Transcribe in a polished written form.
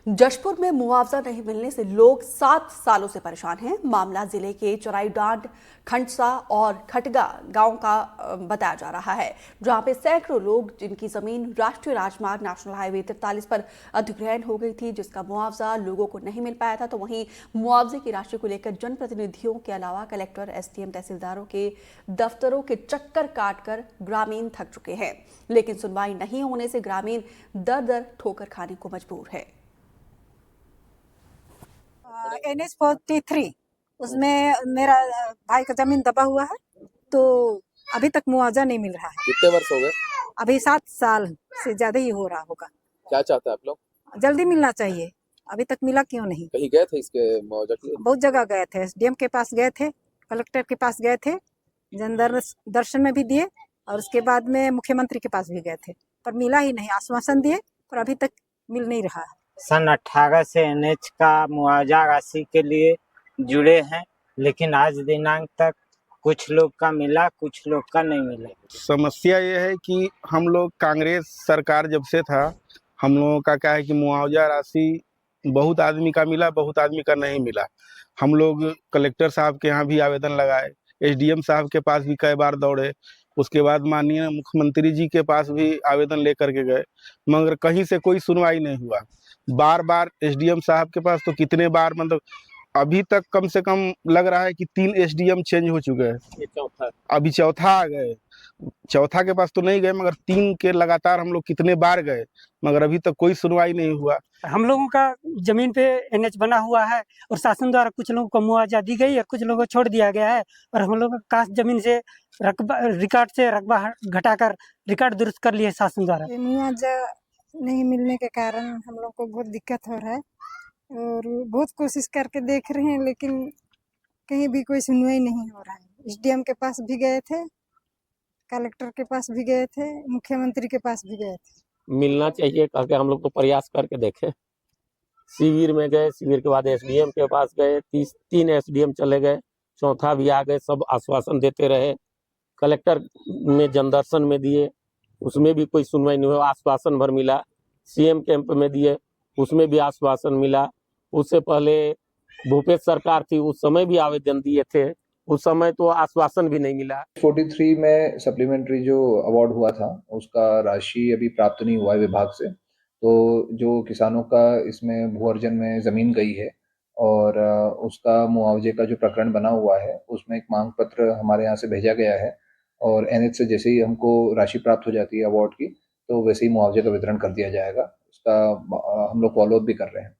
जशपुर में मुआवजा नहीं मिलने से लोग 7 सालों से परेशान हैं। मामला जिले के चौराईडांड, खंडसा और खटगा गांव का बताया जा रहा है, जहां पे सैकड़ों लोग जिनकी जमीन राष्ट्रीय राजमार्ग नेशनल हाईवे 43 पर अधिग्रहण हो गई थी, जिसका मुआवजा लोगों को नहीं मिल पाया था। तो वहीं मुआवजे की राशि को लेकर जनप्रतिनिधियों के अलावा कलेक्टर, एसडीएम, तहसीलदारों के दफ्तरों के चक्कर काटकर ग्रामीण थक चुके हैं, लेकिन सुनवाई नहीं होने से ग्रामीण दर दर ठोकर खाने को मजबूर है। NH43 उसमें मेरा भाई का जमीन दबा हुआ है, तो अभी तक मुआवजा नहीं मिल रहा है। कितने वर्ष हो गए? अभी 7 साल से ज्यादा ही हो रहा होगा। क्या चाहते हैं आप लोग? जल्दी मिलना चाहिए। अभी तक मिला क्यों नहीं? कहीं गए थे इसके मुआवजा के लिए? बहुत जगह गए थे, एसडीएम के पास गए थे, कलेक्टर के पास गए थे, जन दर्शन में भी दिए और उसके बाद में मुख्यमंत्री के पास भी गए थे, पर मिला ही नहीं। आश्वासन दिए पर अभी तक मिल नहीं रहा है। सन 18 से NH का मुआवजा राशि के लिए जुड़े हैं, लेकिन आज दिनांक तक कुछ लोग का मिला, कुछ लोग का नहीं मिला। समस्या ये है कि हम लोग कांग्रेस सरकार जब से था, हम लोगों का क्या है कि मुआवजा राशि बहुत आदमी का मिला, बहुत आदमी का नहीं मिला। हम लोग कलेक्टर साहब के यहाँ भी आवेदन लगाए, एसडीएम साहब के पास भी कई बार दौड़े, उसके बाद माननीय मुख्यमंत्री जी के पास भी आवेदन लेकर के गए, मगर कहीं से कोई सुनवाई नहीं हुआ। बार बार एसडीएम साहब के पास तो कितने बार, मतलब अभी तक कम से कम लग रहा है कि 3 एसडीएम चेंज हो चुके हैं। ये चौथा अभी चौथा आ गए, चौथा के पास तो नहीं गए, मगर 3 के लगातार हम लोग कितने बार गए, मगर अभी तक कोई सुनवाई नहीं हुआ। हम लोगों का जमीन पे NH बना हुआ है और शासन द्वारा कुछ लोगों को मुआवजा दी गई और कुछ लोगों को छोड़ दिया गया है, और हम लोग काश जमीन से रिकॉर्ड से रकबा घटाकर रिकॉर्ड दुरुस्त कर लिए शासन द्वारा। मुआवजा नहीं मिलने के कारण हम लोग को बहुत दिक्कत हो रहा है और बहुत कोशिश करके देख रहे हैं, लेकिन कहीं भी कोई सुनवाई नहीं हो रहा है। एसडीएम के पास भी गए थे, कलेक्टर के पास भी गए थे, मुख्यमंत्री के पास भी गए थे। मिलना चाहिए करके हम लोग तो प्रयास करके देखे। शिविर में गए, शिविर के बाद एसडीएम के पास गए, 3 एसडीएम चले गए, चौथा भी आ गए, सब आश्वासन देते रहे। कलेक्टर में जनदर्शन में दिए, उसमें भी कोई सुनवाई नहीं हुआ, आश्वासन भर मिला। सीएम कैंप में दिए, उसमें भी आश्वासन मिला। उससे पहले भूपेश सरकार थी, उस समय भी आवेदन दिए थे, उस समय तो आश्वासन भी नहीं मिला। 43 में सप्लीमेंट्री जो अवार्ड हुआ था, उसका राशि अभी प्राप्त नहीं हुआ है विभाग से। तो जो किसानों का इसमें भू अर्जन में ज़मीन गई है और उसका मुआवजे का जो प्रकरण बना हुआ है, उसमें एक मांग पत्र हमारे यहाँ से भेजा गया है और NH से जैसे ही हमको राशि प्राप्त हो जाती है अवार्ड की, तो वैसे ही मुआवजे का वितरण कर दिया जाएगा। उसका हम लोग फॉलोअप भी कर रहे हैं।